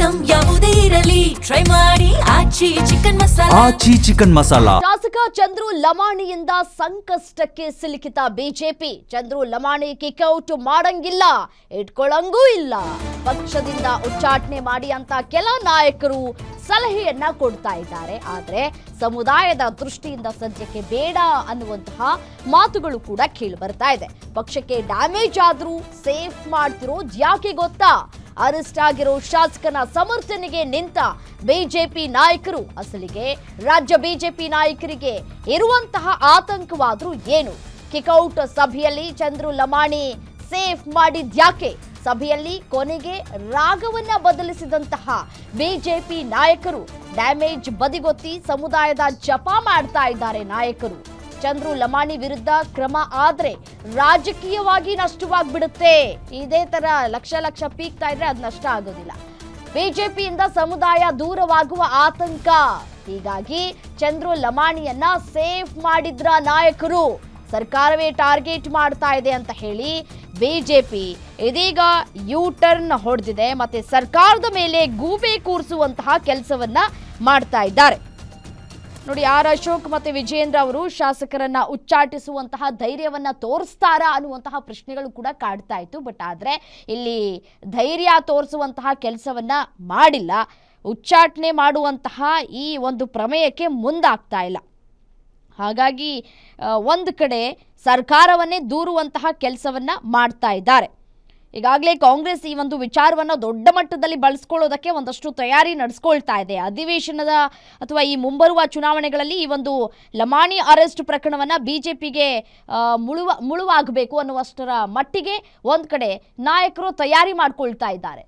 Item ಯಾವುದೇ ಇರಲಿ try ಮಾಡಿ ಆಚಿ ಚಿಕನ್ ಮಸಾಲಾ. ಶಾಸಕ ಚಂದ್ರು ಲಮಾಣಿಯಿಂದ ಸಂಕಷ್ಟಕ್ಕೆ ಸಿಲುಕಿತ ಬಿಜೆಪಿ. ಚಂದ್ರು ಲಮಾಣಿ ಕಿಕ್ಔಟ್ ಮಾಡಂಗಿಲ್ಲ, ಇಟ್ಕೊಳ್ಳಂಗೂ ಇಲ್ಲ. ಪಕ್ಷದಿಂದ ಉಚ್ಚಾಟನೆ ಮಾಡಿ ಅಂತ ಕೆಲ ನಾಯಕರು ಸಲಹೆಯನ್ನ ಕೊಡ್ತಾ ಇದ್ದಾರೆ. ಆದ್ರೆ ಸಮುದಾಯದ ದೃಷ್ಟಿಯಿಂದ ಸದ್ಯಕ್ಕೆ ಬೇಡ ಅನ್ನುವಂತಹ ಮಾತುಗಳು ಕೂಡ ಕೇಳಿ ಬರ್ತಾ ಇದೆ. ಪಕ್ಷಕ್ಕೆ ಡ್ಯಾಮೇಜ್ ಆದ್ರೂ ಸೇಫ್ ಮಾಡ್ತಿರೋದು ಯಾಕೆ ಗೊತ್ತಾ? ಅರೆಸ್ಟ್ ಆಗಿರೋ ಶಾಸಕನ ಸಮರ್ಥನೆಗೆ ನಿಂತ ಬಿಜೆಪಿ ನಾಯಕರು. ಅಸಲಿಗೆ ರಾಜ್ಯ ಬಿಜೆಪಿ ನಾಯಕರಿಗೆ ಇರುವಂತಹ ಆತಂಕವಾದ್ರೂ ಏನು? ಕಿಕ್ಔಟ್ ಸಭೆಯಲ್ಲಿ ಚಂದ್ರು ಲಮಾಣಿ ಸೇಫ್ ಮಾಡಿದ್ಯಾಕೆ? ಸಭೆಯಲ್ಲಿ ಕೊನೆಗೆ ರಾಗವನ್ನ ಬದಲಿಸಿದಂತಹ ಬಿಜೆಪಿ ನಾಯಕರು ಡ್ಯಾಮೇಜ್ ಬದಿಗೊತ್ತಿ ಸಮುದಾಯದ ಜಪ ಮಾಡ್ತಾ ಇದ್ದಾರೆ ನಾಯಕರು. ಚಂದ್ರು ಲಮಾಣಿ ವಿರುದ್ಧ ಕ್ರಮ ಆದ್ರೆ ರಾಜಕೀಯವಾಗಿ ನಷ್ಟವಾಗ್ಬಿಡುತ್ತೆ. ಇದೇ ತರ ಲಕ್ಷ ಪೀಕ್ತಾ ಇದ್ರೆ ಅದು ನಷ್ಟ ಆಗೋದಿಲ್ಲ. ಬಿಜೆಪಿಯಿಂದ ಸಮುದಾಯ ದೂರವಾಗುವ ಆತಂಕ. ಹೀಗಾಗಿ ಚಂದ್ರು ಲಮಾಣಿಯನ್ನ ಸೇಫ್ ಮಾಡಿದ್ರ ನಾಯಕರು. ಸರ್ಕಾರವೇ ಟಾರ್ಗೆಟ್ ಮಾಡ್ತಾ ಇದೆ ಅಂತ ಹೇಳಿ ಬಿಜೆಪಿ ಇದೀಗ ಯೂ ಟರ್ನ್ ಹೊಡೆದಿದೆ. ಮತ್ತೆ ಸರ್ಕಾರದ ಮೇಲೆ ಗೂಬೆ ಕೂರಿಸುವಂತಹ ಕೆಲಸವನ್ನ ಮಾಡ್ತಾ ಇದ್ದಾರೆ. ನೋಡಿ, ಆರ್ ಅಶೋಕ್ ಮತ್ತೆ ವಿಜೇಂದ್ರ ಅವರು ಶಾಸಕರನ್ನ ಉಚ್ಚಾಟಿಸುವಂತಹ ಧೈರ್ಯವನ್ನ ತೋರಿಸ್ತಾರಾ ಅನ್ನುವಂತಹ ಪ್ರಶ್ನೆಗಳು ಕೂಡ ಕಾಡ್ತಾ ಇತ್ತು. ಬಟ್ ಆದ್ರೆ ಇಲ್ಲಿ ಧೈರ್ಯ ತೋರಿಸುವಂತಹ ಕೆಲಸವನ್ನ ಮಾಡಿಲ್ಲ. ಉಚ್ಚಾಟನೆ ಮಾಡುವಂತಹ ಈ ಒಂದು ಪ್ರಮೇಯಕ್ಕೆ ಮುಂದಾಗ್ತಾ ಇಲ್ಲ. ಹಾಗಾಗಿ ಒಂದು ಕಡೆ ಸರ್ಕಾರವನ್ನೇ ದೂರುವಂತಹ ಕೆಲಸವನ್ನ ಮಾಡ್ತಾ ಇದ್ದಾರೆ. ಈಗಾಗಲೇ ಕಾಂಗ್ರೆಸ್ ಈ ಒಂದು ವಿಚಾರವನ್ನು ದೊಡ್ಡ ಮಟ್ಟದಲ್ಲಿ ಬಳಸ್ಕೊಳ್ಳೋದಕ್ಕೆ ಒಂದಷ್ಟು ತಯಾರಿ ನಡೆಸ್ಕೊಳ್ತಾ ಇದೆ. ಅಧಿವೇಶನದ ಅಥವಾ ಈ ಮುಂಬರುವ ಚುನಾವಣೆಗಳಲ್ಲಿ ಈ ಒಂದು ಲಮಾಣಿ ಅರೆಸ್ಟ್ ಪ್ರಕರಣವನ್ನು ಬಿಜೆಪಿಗೆ ಮುಳುವಾಗಬೇಕು ಅನ್ನುವಷ್ಟರ ಮಟ್ಟಿಗೆ ಒಂದು ಕಡೆ ನಾಯಕರು ತಯಾರಿ ಮಾಡ್ಕೊಳ್ತಾ ಇದ್ದಾರೆ.